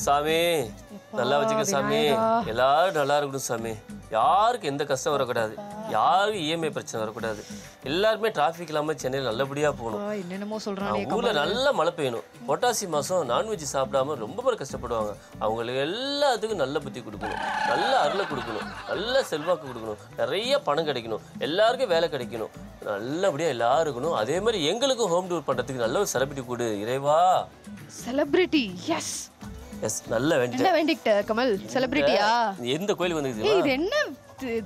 சாமி நல்லா வச்சுக்க சாமி. எல்லாரும் நல்லா இருக்கணும் சாமி. யாருக்கு எந்த கஷ்டம் வரக்கூடாது, யாருக்கும் இஎம்ஐ பிரச்சனை வரக்கூடாது. எல்லாருமே டிராஃபிக் இல்லாமல் சென்னையில் நல்லபடியாக போகணும். என்னென்னமோ சொல்கிறாங்க. ஊரில் நல்லா மழை பெய்யணும். பொட்டாசி மாதம் நான்வெஜ் சாப்பிடாம ரொம்ப பேர் கஷ்டப்படுவாங்க. அவங்களுக்கு எல்லாத்துக்கும் நல்ல புத்தி கொடுக்கணும், நல்ல அருளை கொடுக்கணும், நல்ல செல்வாக்கு கொடுக்கணும், நிறைய பணம் கிடைக்கணும், எல்லாருக்கும் வேலை கிடைக்கணும், நல்லபடியாக எல்லாரும் இருக்கணும். அதே மாதிரி எங்களுக்கும் ஹோம் டூர் பண்ணுறதுக்கு நல்ல ஒரு செலிபிரிட்டி கொடு இறைவா. செலிபிரிட்டி எஸ் எஸ் நல்ல வேண்டிக்கிட்ட கமல். செலிபிரிட்டியா? எந்த கோயில் வந்து இது என்ன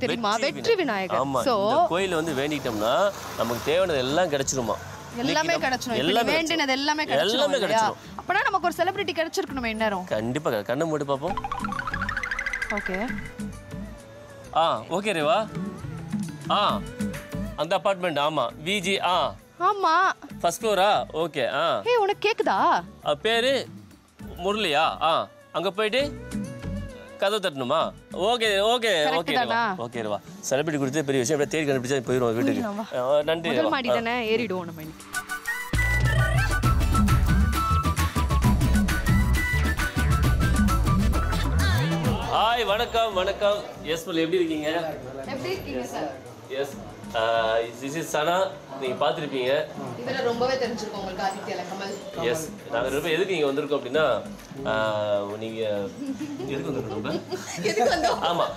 தெரியுமா? வெற்றி விநாயகர். ஆமா, இந்த கோயில வந்து வேண்டிட்டோம்னா நமக்கு தேவையானது எல்லாம் கிடைச்சிருமா? எல்லாமே கிடைச்சிரும். எல்லாம் வேண்டினது எல்லாமே கிடைச்சிரும். அப்பனா நமக்கு ஒரு செலிபிரிட்டி கிடைச்சிருக்கணும் இந்நேரம். கண்டிப்பா. கண்ணை மூடி பாப்போம். Okay okay Reva. அந்த அபார்ட்மெண்ட். ஆமா விஜி. ஆமா ஃபர்ஸ்ட் ஃப்ளோரா? ஓகே. ஏய் உனக்கு கேக்குதா? பேரு முரளியா? அங்க போயிட்டு கதவு தட்டணுமா? ஓகே ஓகே ஓகே ஓகே ரேவா. செலிபிரிட்டி கொடுத்து பெரிய விஷயம். அப்படியே தேடி கண்டுபிடிச்சா போயிடுவோம் வீட்டுக்கு. நன்றி. முதல் மாடி தானே, ஏறிடுவோம் நம்ம இன்னைக்கு. ஹாய், வணக்கம். வணக்கம். எஸ் மல், எப்படி இருக்கீங்க? எப்படி இருக்கீங்க சார்? எஸ் திஸ் இஸ் சனா. நீங்கள் பார்த்துருப்பீங்க. இவரை ரொம்பவே தெரிஞ்சிருக்கோம் உங்களுக்கு. ஆதித்யா கமல். எஸ், நாங்கள் ரொம்ப எதுக்கு இங்கே வந்திருக்கோம் அப்படின்னா, நீங்கள் எதுக்கு வந்திருக்கோம்? ஆமாம்,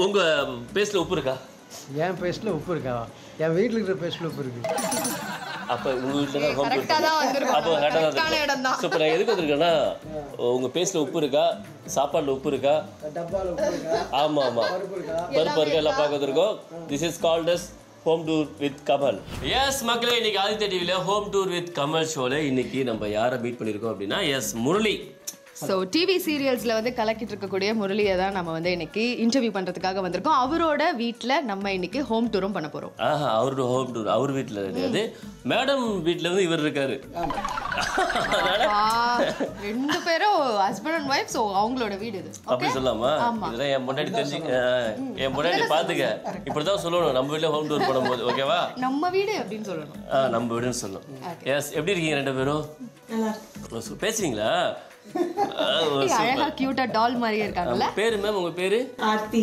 உங்கள் பேஸ்ட்டில் உப்பு இருக்கா? என் பேஸ்ட்டில் உப்பு இருக்கா? என் வீட்டில் இருக்கிற பேஸ்ட்டில் உப்பு இருக்கு. அப்போ உங்கள் வீட்டில் தான் ஹோம் டூர். அப்போ கரெக்டாக தான். சூப்பர். நான் எதுக்கு வந்திருக்கேன்னா, உங்கள் பேஸ்ட்டில் உப்பு இருக்கா, சாப்பாட்டில் உப்பு இருக்கா, டப்பாவில் உப்பு இருக்கா, ஆமாம் பருப்பு இருக்கா, எல்லாம் பார்க்க வந்திருக்கோம். This is called as home tour with Kamal. Yes மக்களே, இன்னைக்கு ஆதித்யா டிவியில் ஹோம் டூர் வித் கமல் ஷோவில் இன்னைக்கு நம்ம யாரை மீட் பண்ணியிருக்கோம் அப்படின்னா, எஸ் முரளி. ஸோ டிவி சீரியல்ஸில் வந்து கலக்கிட்டு இருக்கக்கூடிய முரளியை தான் நம்ம வந்து இன்னைக்கு இன்டர்வியூ பண்ணுறதுக்காக வந்திருக்கோம். அவரோட வீட்டில் நம்ம இன்னைக்கு ஹோம் டூரும் பண்ண போகிறோம். அவரோட ஹோம் டூர் அவர் வீட்டில் இருக்காது, மேடம் வீட்டில் வந்து இவர் இருக்காரு. ரெண்டு பேரும் ஹஸ்பண்ட் அண்ட் ஒய்ஃப். ஸோ அவங்களோட வீடு இது. அப்படி சொல்லாமா? இதெல்லாம் என் முன்னாடி தெரிஞ்சு, என் முன்னாடி பார்த்துக்க. இப்படி தான் சொல்லணும் நம்ம வீட்டில் ஹோம் டூர் பண்ணும்போது. ஓகேவா? நம்ம வீடு அப்படின்னு சொல்லணும். நம்ம வீடுன்னு சொல்லணும். எஸ், எப்படி இருக்கீங்க ரெண்டு பேரும்? பேசுவீங்களா? அழகா கியூட்டா டால் மாதிரியே இருக்காங்கல்ல. பேரு மேம், உங்க பேரு? Aarthi.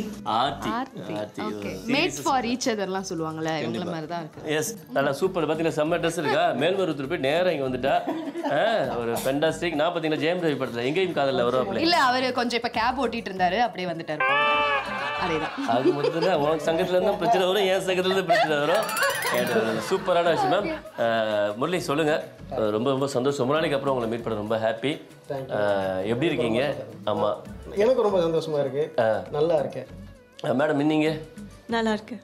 Okay. Mates for each அதர்லாம் சொல்லுவாங்கல்ல, இவங்கள மாதிரி தான் இருக்கு. எஸ், நல்லா சூப்பர். பாத்தீங்கன்னா செம்ம ட்ரெஸ் இருக்கா. மேல்மருவத்தூர் போய் நேரா இங்க வந்துட்டா. ஒரு ஃபென்டாஸ்டிக். நான் பாத்தீங்கன்னா ஜெயம் ரவி படத்துல எங்கேயும் காதல்ல வருவாப்ல. இல்ல, அவரு கொஞ்சம் இப்ப கேப் ஓட்டிட்டு இருந்தாரு, அப்படியே வந்துட்டாரு. அதேதான். அது மட்டும் தான். உன் சங்கத்துல இருந்து பிரச்சனை வரும், என் சங்கத்துல இருந்து பிரச்சனை வரும். சூப்பரான விஷயம் மேம். முரளி சொல்லுங்க. ரொம்ப ரொம்ப சந்தோஷம். ரொம்ப நாளைக்கு அப்புறம் உங்களை மீட் பண்ண ரொம்ப ஹாப்பி. எப்படி இருக்கீங்க? ஆமா, எனக்கு ரொம்ப சந்தோஷமா இருக்கு. நல்லா இருக்கேன். மேடம் நீங்க? நல்லா இருக்கு.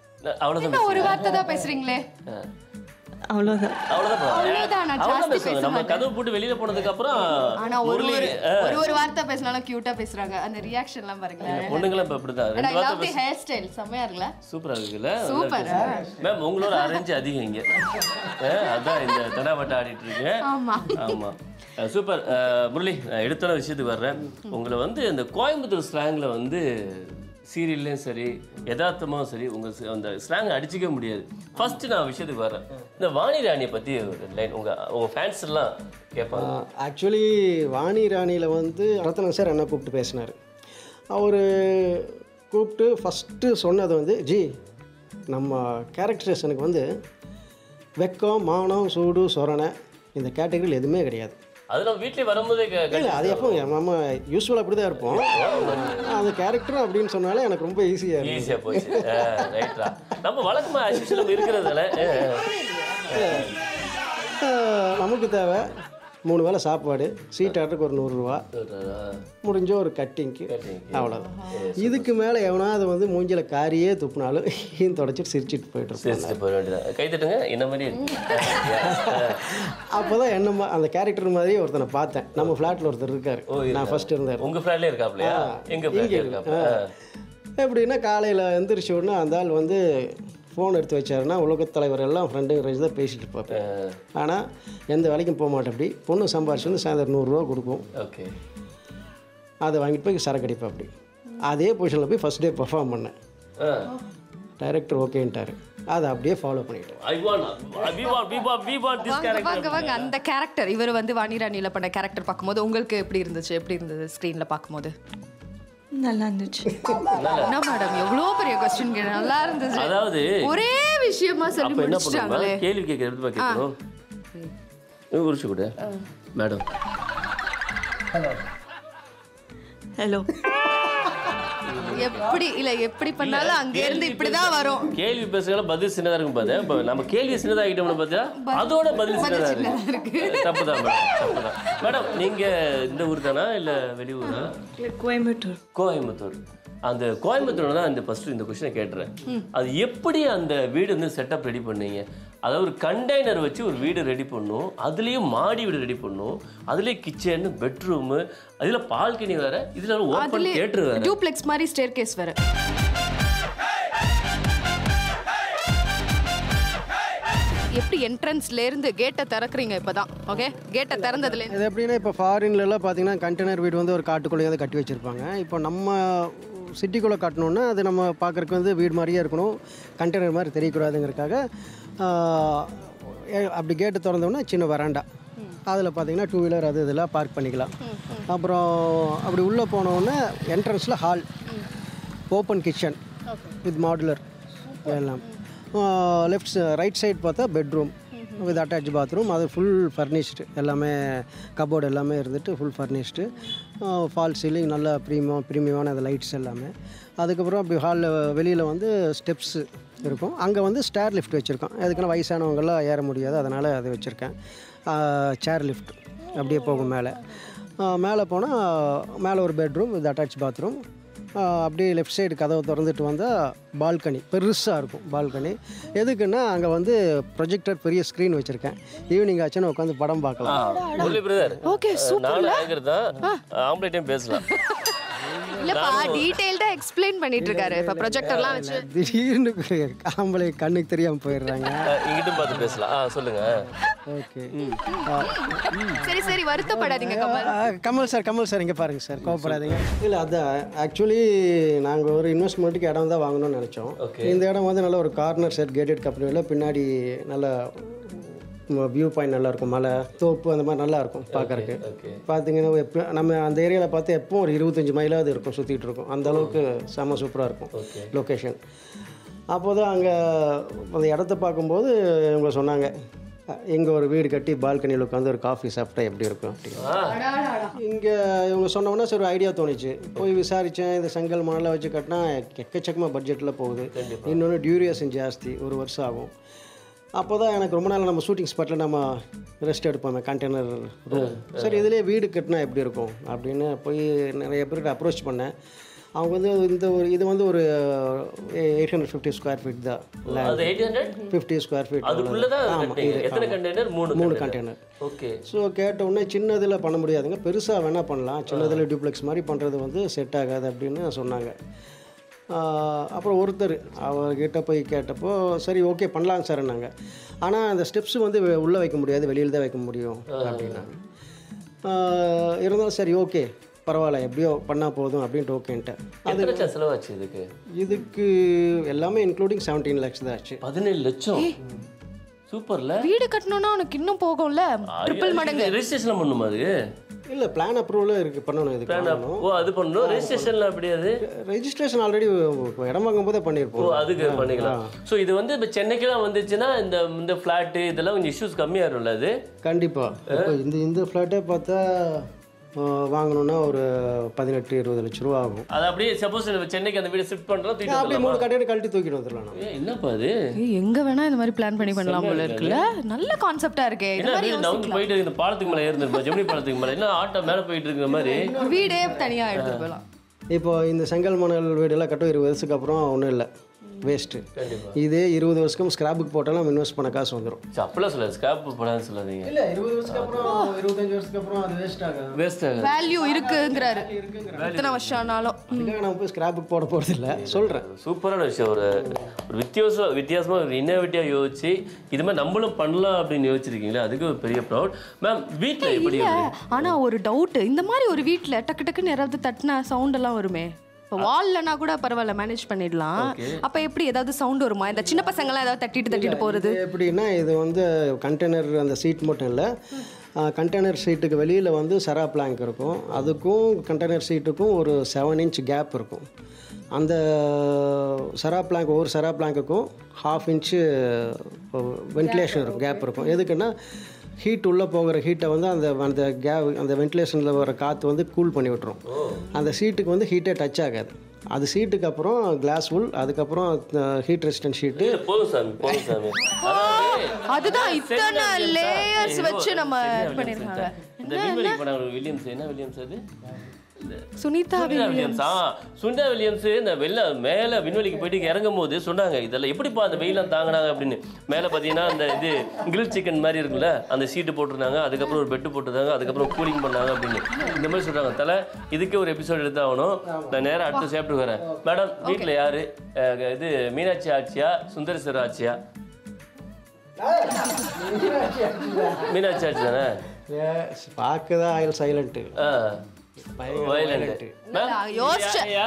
அவ்வளவுதான். ஒரு வார்த்தை தான் பேசுறீங்களே. அவ்வளோதான். நம்ம கதவு போட்டு வெளியில போனதுக்கு அப்புறம் ஒரு வார்த்தை பேசினாலும் கியூட்டா பேசுறாங்க. அந்த ரியாக்ஷன் எல்லாம் பாருங்களேன். பொண்ணுங்களும் இப்ப அப்படிதான். ஹேர் ஸ்டைல் செமையா இருக்குல்ல? சூப்பரா இருக்குல்ல? Super ma'am. உங்களோட அரேஞ்ச் அதிகம் இங்க. அதான் இந்த தடாவட்ட ஆடிட்டு இருக்கு. ஆமா ஆமா, சூப்பர். முரளி, நான் எடுத்தான விஷயத்துக்கு வர்றேன். உங்களை வந்து இந்த கோயம்புத்தூர் ஸ்லாங்ல வந்து சீரியல்லையும் சரி, யதார்த்தமாகவும் சரி, உங்கள் அந்த ஸ்லாங் அடிச்சிக்க முடியாது. ஃபர்ஸ்ட் நான் விஷயத்துக்கு வர்றேன். இந்த வாணி ராணியை பற்றி ஒரு லைன் உங்கள் ஃபேன்ஸ் எல்லாம் கேட்பாங்க. ஆக்சுவலி வாணி ராணியில் வந்து ரத்னம் சார் என்ன கூப்பிட்டு பேசினார். அவர் கூப்பிட்டு ஃபஸ்ட்டு சொன்னது வந்து, ஜி நம்ம கேரக்டரைசேஷனுக்கு வந்து வெக்கம், மானம், சூடு, சொரணை இந்த கேட்டகரியில் எதுவுமே கிடையாது. அது நம்ம வீட்டிலே வரும்போதே இல்லை, அது எப்போ நம்ம யூஸ்வலாக அப்படி தான் இருப்போம். அந்த கேரக்டர் அப்படின்னு சொன்னாலே எனக்கு ரொம்ப ஈஸியாக போச்சு. ரைட்டா, நம்ம வழக்கமாக ஆக்சுவலாக இருக்கிறதுனால நமக்கு தேவை 3 வேளை சாப்பாடு, சீட் ஆர்டருக்கு ஒரு 100 ரூபா, முடிஞ்ச ஒரு கட்டிங்க்கு, அவ்வளோதான். இதுக்கு மேலே எவனாவது வந்து மூஞ்சில காரியே துப்புனாலும் தொடச்சிட்டு சிரிச்சிட்டு போயிட்டு போயிட வேண்டியதான். கை தட்டுங்க என்ன மாதிரி. அப்போ தான் என்ன அந்த கேரக்டர் மாதிரியே ஒருத்தனை பார்த்தேன். நம்ம ஃப்ளாட்டில் ஒருத்தர் இருக்கார். நான் ஃபர்ஸ்ட் இருந்தார். உங்கள் ஃப்ளாட்லேயே இருக்காப்லையா? எப்படின்னா காலையில் எந்திரிச்ச உடனே அந்த ஆள் வந்து ஃபோன் எடுத்து வச்சாருன்னா உலகத் தலைவர் எல்லாம் ஃப்ரெண்டுங்க ரேஞ்ச் தான் பேசிட்டு பார்ப்பேன். ஆனால் எந்த வேலைக்கும் போக மாட்டேன். அப்படி பொண்ணு சம்பாரிச்சு வந்து சாயந்தரம் 100 ரூபா கொடுக்கும். ஓகே, அதை வாங்கிட்டு போய் சரக்கு அடிப்பேன். அப்படி அதே பொசிஷனில் போய் ஃபஸ்ட் டே பர்ஃபார்ம் பண்ணேன். டைரக்டர் ஓகேன்ட்டார். அதை அப்படியே ஃபாலோ பண்ணிட்டேன். வாங்க அந்த கேரக்டர் இவர் வந்து வாணிராணியில பண்ண கேரக்டர் பார்க்கும்போது உங்களுக்கு எப்படி இருந்தது ஸ்க்ரீன்ல பார்க்கும்போது? நல்லா இருந்துச்சு. என்ன மேடம் எவ்வளோ பெரிய கொஸ்டின் நல்லா இருந்துச்சு. அதாவது ஒரே விஷயமா சொல்லி முடிச்சிட்டாங்களே. கேள்வி கேட்கறது கேட்கணும். குறிச்சு கூட மேடம். ஹலோ. எப்படி பண்ணாலும் அங்க இருந்து இப்படிதான் வரும். கேள்வி பேசுறதுல பதில் சின்னதா இருக்கும் பாரு. இப்ப நம்ம கேள்வி சின்னதா ஆகிட்டோம்னு பார்த்தா அதோட பதில் சின்னதா இருக்கு. தப்புதான் மேடம். மேடம் நீங்க இந்த ஊர் தானா இல்ல வெளியூரா? கோயம்புத்தூர். அந்த கோயம்புத்தூர்ல தான் இந்த கொஸ்டினை கேட்டுறேன். அது எப்படி அந்த வீடு வந்து செட்டப் ரெடி பண்ணீங்க? அதாவது ஒரு கண்டெய்னர் வச்சு ஒரு வீடு ரெடி பண்ணும், அதுலேயும் மாடி வீடு ரெடி பண்ணும், அதுலேயே கிச்சன், பெட்ரூமு, அதில் பால்கனி வேற, இதில் ஓப்பன் தியேட்டர் வேற, டூப்ளெக்ஸ் மாதிரி ஸ்டேர்கேஸ் வேற. எப்படி என்ட்ரன்ஸ்ல இருந்து கேட்டை திறக்கிறீங்க இப்பதான்? ஓகே, கேட்டை திறந்ததுல இது எப்படின்னா இப்போ ஃபாரின்லலாம் பார்த்தீங்கன்னா கண்டெய்னர் வீடு வந்து ஒரு காட்டுக்குள்ளேயே கட்டி வச்சுருப்பாங்க. இப்போ நம்ம சிட்டிக்குள்ளே கட்டணுன்னா அது நம்ம பார்க்குறக்கு வந்து வீடு மாதிரியே இருக்கணும், கண்டெய்னர் மாதிரி தெரியக்கூடாதுங்கிறதுக்காக அப்படி கேட்டு திறந்தோன்னா சின்ன வராண்டா, அதில் பார்த்தீங்கன்னா 2 வீலர் அது இதெல்லாம் பார்க் பண்ணிக்கலாம். அப்புறம் அப்படி உள்ளே போனோடனே என்ட்ரன்ஸில் hall, open kitchen with modular எல்லாம். ரைட் சைடு பார்த்தா பெட்ரூம் வித் அட்டாச் பாத்ரூம், அது ஃபுல் ஃபர்னிஷ்டு, எல்லாமே கபோர்டு எல்லாமே இருந்துட்டு ஃபுல் ஃபர்னிஷ்டு, ஃபால் சீலிங், நல்ல ப்ரீமியமான அந்த லைட்ஸ் எல்லாமே. அதுக்கப்புறம் அப்படி ஹாலில் வெளியில் வந்து ஸ்டெப்ஸு இருக்கும், அங்கே வந்து ஸ்டேர் லிஃப்ட் வச்சுருக்கோம். அதுக்குன்னு வயசானவங்கெல்லாம் ஏற முடியாது, அதனால் அது வச்சுருக்கேன். சேர் லிஃப்ட் அப்படியே போகும் மேலே போனால் மேலே ஒரு பெட்ரூம் வித் அட்டாச் பாத்ரூம். அப்படியே லெஃப்ட் சைடு கதவை திறந்துட்டு வந்தால் பால்கனி பெருசாக இருக்கும். பால்கனி எதுக்குன்னா அங்கே வந்து ப்ரொஜெக்டர் பெரிய ஸ்க்ரீன் வச்சுருக்கேன், ஈவினிங் ஆச்சுன்னா உட்காந்து படம் பார்க்கலாம். Okay, super. பேசலாம் இல்லப்பா, டீடைல்டா எக்ஸ்பிளைன் பண்ணிட்டு இருக்காரு. இப்ப ப்ரொஜெக்டர்லாம் வச்சு திடீர்னு ஆம்பளை கண்ணுக்கு தெரியாம போயிடுறாங்க. இங்கிட்ட பார்த்து பேசலாம். சொல்லுங்க. ஓகே, சரி வருத்தப்படாதீங்க கமல் சார் இங்கே பாருங்க சார், கோவப்படாதீங்க. இல்லை, அதான் ஆக்சுவலி நாங்கள் ஒரு இன்வெஸ்ட்மெண்ட்டுக்கு இடம் தான் வாங்கணும்னு நினச்சோம். இந்த இடம் வந்து நல்ல ஒரு கார்னர் செட் கேட்டட் கம்பெனியில், பின்னாடி நல்ல வியூ பாயிண்ட் நல்லாயிருக்கும், மலை தோப்பு அந்த மாதிரி நல்லாயிருக்கும் பார்க்குறக்கு. பார்த்தீங்கன்னா எப்போ நம்ம அந்த ஏரியாவில் பார்த்து எப்போ ஒரு 25 மைலாவது இருக்கும், சுற்றிட்டு இருக்கும். அந்த அளவுக்கு செம்ம சூப்பராக இருக்கும் லொக்கேஷன். அப்போ தான் அங்கே அந்த இடத்த பார்க்கும்போது இவங்க சொன்னாங்க, இங்கே ஒரு வீடு கட்டி பால்கனியில் உட்காந்து ஒரு காஃபி சாப்பிட்டா எப்படி இருக்கும் அப்படின்னு. இங்கே இவங்க சொன்னோன்னா சரி ஒரு ஐடியா தோணிச்சு. போய் விசாரித்தேன், இந்த செங்கல் மணலை வச்சு கட்டினா எக்கச்சக்கமாக பட்ஜெட்டில் போகுது, இன்னொன்று டியூரேஷன் ஜாஸ்தி, 1 வருஷம் ஆகும். அப்போ தான் எனக்கு ரொம்ப நாள் நம்ம ஷூட்டிங் ஸ்பாட்டில் நம்ம ரெஸ்ட் எடுப்போம் கண்டெய்னர் ரூம். சரி இதிலே வீடு கட்டினா எப்படி இருக்கும் அப்படின்னு போய் நிறைய பேர்கிட்ட அப்ரோச் பண்ணேன். அவங்க வந்து இது வந்து ஒரு 850 ஸ்கொயர் ஃபீட் தான், 50 ஸ்கொயர் ஃபீட். ஆமாம், 3 கண்டெய்னர். ஓகே. ஸோ கேட்டவுடனே சின்னதில் பண்ண முடியாதுங்க, பெருசாக வேணால் பண்ணலாம், சின்னதில் டியூப்ளெக்ஸ் மாதிரி பண்ணுறது வந்து செட் ஆகாது அப்படின்னு சொன்னாங்க. அப்புறம் ஒருத்தர் அவர்கிட்ட போய் கேட்டப்போ சரி ஓகே பண்ணலாம் சார் நாங்க, ஆனால் அந்த ஸ்டெப்ஸ் வந்து உள்ளே வைக்க முடியாது, வெளியில் தான் வைக்க முடியும் அப்படின்னாங்க. இருந்தாலும் சரி ஓகே பரவாயில்ல எப்படியோ பண்ணால் போதும் அப்படின்ட்டு ஓகேன்ட்டு. அது செலவாச்சு இதுக்கு எல்லாமே இன்க்ளூடிங் 17 lakhs தான் ஆச்சு. 17 லட்சம். சூப்பர்ல. வீடு கட்டணும்னா உனக்கு இன்னும் போகும்ல, ட்ரிபிள் மடங்கு. ரெஜிஸ்ட்ரேஷன் பண்ணணுமா? அது இல்லை, பிளான் அப்ரூவல் இருக்குது, பண்ணணும். இதுக்கு அது பண்ணணும். ரெஜிஸ்ட்ரேஷன்ல அப்படியாது ரெஜிஸ்ட்ரேஷன் ஆல்ரெடி இடம் வாங்கும் போதே பண்ணியிருப்போம். அதுக்கு பண்ணிக்கலாம். ஸோ இது வந்து இப்போ சென்னைக்கெல்லாம் வந்துச்சுன்னா இந்த ஃப்ளாட்டு இதெல்லாம் கொஞ்சம் இஷ்யூஸ் கம்மியாகிடும்ல? அது கண்டிப்பாக. இப்போ இந்த ஃப்ளாட்டே பார்த்தா வாங்கணும்னா ஒரு 18-20 லட்ச ரூபா ஆகும். அது அப்படியே சப்போஸ் சென்னைக்கு அந்த வீடு ஷிஃப்ட் பண்றோம், அப்படியே 3 கட்டை கழட்டி தூக்கிட்டு வந்துடலாம். என்னப்பா அது? எங்க வேணா இந்த மாதிரி பிளான் பண்ணி பண்ணலாம் போல இருக்குல்ல. நல்ல கான்செப்டா இருக்கே. இந்த மாதிரி நவுந்து போயிட்டு இந்த பாலத்துக்கு மேல ஏறிருந்தோம், ஜெமினி பாலத்துக்கு மேல, என்ன ஆட்டோ மேல போயிட்டு இருக்கிற மாதிரி வீடே தனியா எடுத்து போகலாம். இப்போ இந்த செங்கல் மணல் வீடெல்லாம் கட்ட 20 வருஷத்துக்கு அப்புறம் ஒன்றும் இல்லை, வேஸ்ட்டு. இதே 20 வருஷம் ஸ்கிராப்புக்கு போட்டாலும் இன்வெஸ்ட் பண்ண காசு வந்துடும். அப்பெல்லாம் சொல்ல ஸ்கிராப் போடாதுன்னு சொல்லாதீங்க. இல்லை, 20 வருஷத்துக்கு அப்புறம் 25 வருஷத்துக்கு அப்புறம் அது வேஸ்ட் ஆகும். வேல்யூ இருக்குங்கிறாரு. எத்தனை வருஷம் ஆனாலும் நம்ம போய் ஸ்கிராப்புக்கு போட போகிறது இல்லை சொல்கிறேன். சூப்பரான விஷயம். ஒரு வித்தியாசமாக ஒரு இன்னோவேட்டிவாக யோசிச்சு இது மாதிரி நம்மளும் பண்ணலாம் அப்படின்னு யோசிச்சிருக்கீங்களா, அதுக்கு ஒரு பெரிய ப்ரௌட். மேம் வீட்டில் எப்படி? ஆனால் ஒரு டவுட், இந்த மாதிரி ஒரு வீட்டில் டக்கு டக்குன்னு யாராவது தட்டினா சவுண்ட் எல்லாம் வருமே, இப்போ வால்லனா கூட பரவாயில்ல மேனேஜ் பண்ணிடலாம். அப்போ எப்படி ஏதாவது சவுண்ட் வருமா? இந்த சின்ன பசங்களாம் ஏதாவது தட்டிட்டு போகிறது எப்படின்னா இது வந்து கண்டெய்னர் அந்த சீட் மட்டும் இல்லை, கண்டெய்னர் சீட்டுக்கு வெளியில் வந்து செரா பிளாங்க் இருக்கும். அதுக்கும் கண்டெய்னர் சீட்டுக்கும் ஒரு 7 inch கேப் இருக்கும். அந்த செரா பிளாங்க் ஒவ்வொரு செரா பிளாங்க்குக்கும் 1/2 inch வென்டிலேஷன் இருக்கும், கேப் இருக்கும். எதுக்குன்னா ஹீட் உள்ளே போகிற ஹீட்டை வந்து அந்த கேப் அந்த வென்டிலேஷனில் வர காற்று வந்து கூல் பண்ணி விட்டுரும். அந்த சீட்டுக்கு வந்து ஹீட்டே டச் ஆகாது. அது சீட்டுக்கு அப்புறம் கிளாஸ் உல், அதுக்கப்புறம் ஹீட் ரெசிஸ்டன்ட் ஷீட்டு. போதும் சாமி. அதுதான் இத்தனை லேயர்ஸ் வச்சு நம்ம பண்ணிருக்காங்க. இந்த விண்வெளிக்கு போனாங்க வில்லியம்ஸ், என்ன வில்லியம்ஸ் அது? சுனிதா வில்லியம்ஸ். சுனிதா வில்லியம்ஸ் இந்த மேலே விண்வெளிக்கு போயிட்டு இறங்கும் போது சொன்னாங்க, இதெல்லாம் எப்படிப்பா அந்த வெயிலாம் தாங்கினாங்க அப்படின்னு. மேலே பார்த்தீங்கன்னா அந்த இது கிரில் சிக்கன் மாதிரி இருக்குல்ல, அந்த சீட்டு போட்டிருந்தாங்க, அதுக்கப்புறம் ஒரு பெட்டு போட்டிருந்தாங்க, அதுக்கப்புறம் கூலிங் பண்ணாங்க அப்படின்னு இந்த மாதிரி சொல்கிறாங்க. தலை இதுக்கே ஒரு எபிசோட் எடுத்தாகணும். நான் நேராக அடுத்த சாப்பிட்டு வரேன். மேடம் வீட்டில் யார்? இது மீனாட்சி ஆட்சியா சுந்தரேஸ்வரர் ஆட்சியா? மீனாட்சி ஆட்சி தானே பார்க்குதான் ஆயில் சைலண்ட்டு.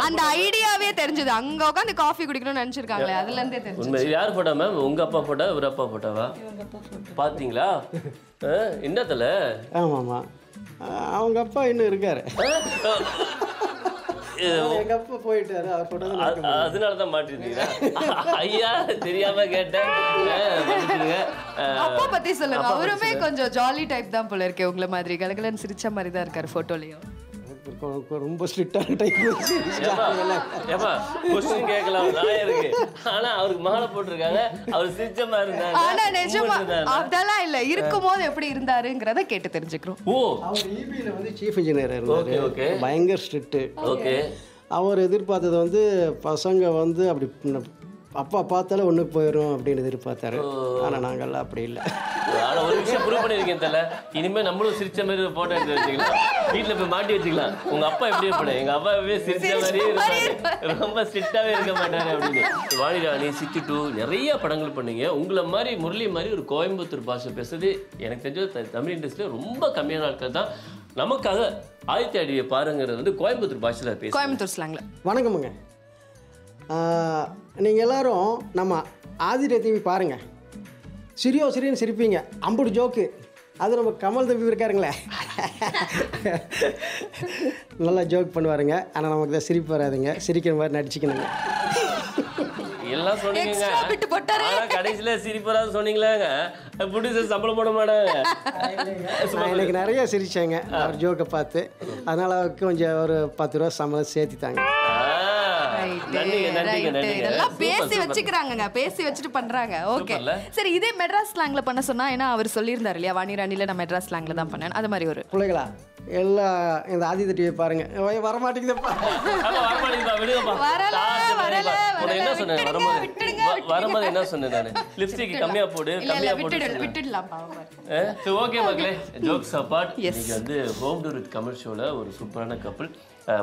அந்த ஐடியாவே தெரிஞ்சது. அங்க உட்காந்து காஃபி குடிக்கணும்னு நினைச்சிருக்காங்களே, அதுல இருந்தே தெரிஞ்சு. உண்மை யார் போட்டா மேம்? உங்க அப்பா போட்டா இவர் அப்பா போட்டாவா? பாத்தீங்களா என்னத்துல? ஆமாம்மா, அவங்க அப்பா இன்னும் இருக்காரு. எங்க அப்பா போயிட்டாரு, அவர் போட்டது. அதனாலதான் மாட்டிருந்தீங்களா? ஐயா தெரியாம கேட்டேன். அப்பா பத்தி சொல்லுங்க. அவருமே கொஞ்சம் ஜாலி டைப் தான் போல இருக்கு, உங்களை மாதிரி கலகலன்னு சிரிச்ச மாதிரி தான் இருக்காரு போட்டோலயும். ரொம்ப ஸ்ட்ரிக்டான டைப். ஏமா கொஸ்டின் கேட்கலாம் இருக்கு, ஆனா அவருக்கு மாலை போட்டிருக்காங்க, அவர் சிரிச்சமா இருந்தாங்க. ஆனா நிஜமா அதெல்லாம் இல்ல, இருக்கும்போது எப்படி இருந்தாருங்கிறத கேட்டு தெரிஞ்சுக்கிறோம். ஓ, அவர் ஈபில வந்து சீஃப் இன்ஜினியர் இருந்தாரு, பயங்கர ஸ்ட்ரிக்ட். ஓகே. அவர் எதிர்பார்த்தது வந்து பசங்க வந்து அப்படி அப்பா பார்த்தாலும் ஒன்றுக்கு போயிடும் அப்படின்னு எதிர்பார்த்தாரு. ஆனால் நாங்கள்லாம் அப்படி இல்லை. ஆனால் ஒரு விஷயம் ப்ரூவ் பண்ணியிருக்கேன் தலை, இனிமேல் நம்மளும் சிரிச்ச மாதிரி ஃபோட்டோ எடுத்து வச்சுக்கலாம், வீட்டில் போய் மாட்டி வச்சுக்கலாம். உங்கள் அப்பா எப்படி இருப்பாரு? எங்கள் அப்பா எப்படியே சிரிச்ச மாதிரியே இருப்பாரு, ரொம்ப ஸ்ட்ரிக்டாகவே இருக்க மாட்டாரு அப்படின்னு. வாணிராணி 62 நிறைய படங்கள் பண்ணீங்க. உங்களை மாதிரி முரளி மாதிரி ஒரு கோயம்புத்தூர் பாஷை பேசுறது எனக்கு தெரிஞ்ச தமிழ் இண்டஸ்ட்ரியில் ரொம்ப கம்மியான ஆட்கள் தான். நமக்காக ஆதித்ய அடியை பாருங்கிறது வந்து கோயம்புத்தூர் பாஷையில் பேச, கோயம்புத்தூர் ஸ்லாங்ல. வணக்கமுங்க. நீங்கள் எல்லோரும் நம்ம ஆதித்ய டிவி பாருங்கள், சிரின்னு சிரிப்பீங்க. அம்புடு ஜோக்கு அது நம்ம கமல் தம்பி இருக்காருங்களே, நல்லா ஜோக் பண்ணுவாருங்க. ஆனால் நமக்கு தான் சிரிப்பு வராதுங்க, சிரிக்கிற மாதிரி நடிச்சுக்கணுங்க. எல்லாம் சொன்னீங்க, கடைசியில சிரிப்பராது சொன்னீங்களாங்க. ப்ரொடியூசர் சம்பளம் போட மாட்டாங்க. எனக்கு நிறைய சிரிச்சாங்க அவர் ஜோக்கை பார்த்து, அதனால கொஞ்சம் ஒரு 10 ரூபா சம்பளம் சேர்த்துட்டாங்க. இதெல்லாம் பேசி வச்சுக்கிறாங்க, பேசி வச்சுட்டு பண்றாங்க. ஓகே சரி, இதே மெட்ராஸ் ஸ்லாங்ல பண்ண சொன்னா, ஏன்னா அவர் சொல்லியிருந்தாரு இல்லையா, வாணிராணில நான் மெட்ராஸ் ஸ்லாங்ல தான் பண்ணேன். அது மாதிரி ஒரு பிள்ளைகளா எல்லாம் இந்த ஆதித்ய டிவி பாருங்க. வரமாட்டேங்குதுப்பா, என்ன சொன்னேன் வரும்போது என்ன சொன்னேன் நான்? லிப்ஸ்டிக் கம்மியா போடு, கம்மியா போடு விட்டுடலாம். ஓகே மக்களே, ஜோக்ஸ் அபார்ட், இன்னைக்கு வந்து ஹோம் டூர் வித் கமல் ஷோல ஒரு சூப்பரான couple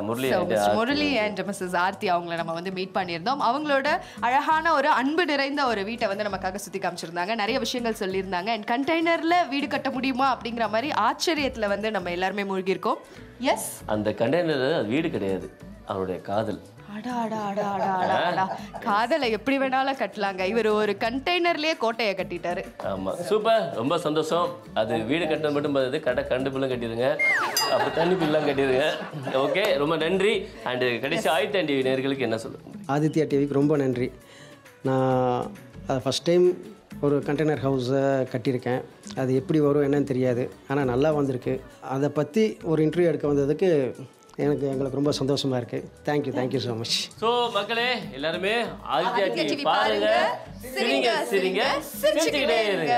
Murali and Mrs Aarthi அவங்களை நம்ம வந்து மீட் பண்ணியிருந்தோம். அவங்களோட அழகான ஒரு அன்பு நிறைந்த ஒரு வீட்டை வந்து நமக்காக சுற்றி காமிச்சிருந்தாங்க, நிறைய விஷயங்கள் சொல்லியிருந்தாங்க. அண்ட் கண்டெய்னரில் வீடு கட்ட முடியுமா அப்படிங்கிற மாதிரி ஆச்சரியத்தில் வந்து நம்ம எல்லாருமே மூழ்கியிருக்கோம். எஸ், அந்த கண்டெய்னர் வீடு கிடையாது, அவருடைய காதல். காதலை எப்படி வேணாலும் கட்டலாங்க. இவர் ஒரு கண்டெய்னர்லயே கோட்டையை கட்டிட்டாரு. ஆமா, சூப்பர், ரொம்ப சந்தோஷம். அது வீடு கட்டது மட்டும் பார்த்து கரண்ட் பில்லும் கட்டிடுங்க, அப்புறம் தண்ணி பில்லாம் கட்டிடுங்க. ஓகே, ரொம்ப நன்றி. அண்ட் கடைசி ஆதித்யா டிவி நேயர்களுக்கு என்ன சொல்லுங்க? ஆதித்யா டிவிக்கு ரொம்ப நன்றி. நான் ஃபஸ்ட் டைம் ஒரு கண்டெய்னர் ஹவுஸை கட்டியிருக்கேன். அது எப்படி வரும் என்னன்னு தெரியாது, ஆனால் நல்லா வந்திருக்கு. அதை பற்றி ஒரு இன்டர்வியூ எடுக்க வந்ததுக்கு எங்களுக்கு ரொம்ப சந்தோஷமா இருக்கு. Thank you so much. ஸோ மக்களே எல்லாருமே ஆதித்யா டிவி பாருங்க, சிரிங்க சிரிச்சுக்கிட்டே இருங்க.